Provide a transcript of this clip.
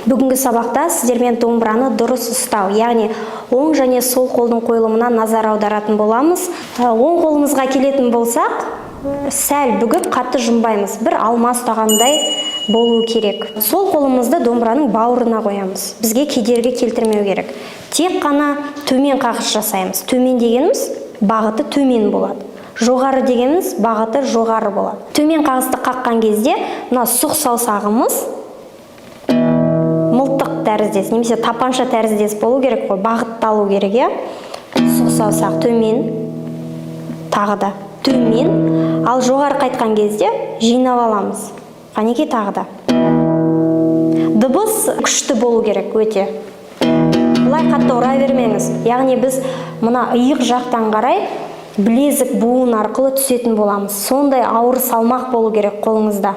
Бүгінгі сабақта сіздермен домбыраны дұрыс ұстау, яғни оң және сол қолдың қойылымына назар аударатын боламыз. Оң қолымызға келетін болсақ, сәл бүгіп қатты жұмбаймыз. Бір алма ұстағандай болуы керек. Сол қолымызды домбыраның бауырына қоямыз. Бізге кедергі келтірмеу керек. Тек қана төмен қағыс жасаймыз. Төмен дегеніміз бағыты төмен болады. Жоғары дегеніміз бағыты жоғары болады. Төмен қағысты қаққан кезде, мына сұқ саусағымыз мылтық тәріздес, немесе тапанша тәріздес болу керек қой, бағытталу керек, иә? Сұқ саусақ төмен, тағы да төмен, ал жоғары қайтқан кезде жинап аламыз. Қанекей тағы да. Дыбыс күшті болу керек өте. Бұлай қатты ұра бермеңіз. Яғни біз мына иық жақтан қарай білезік буын арқылы түсетін боламыз. Сондай ауыр салмақ болу керек қолыңызда.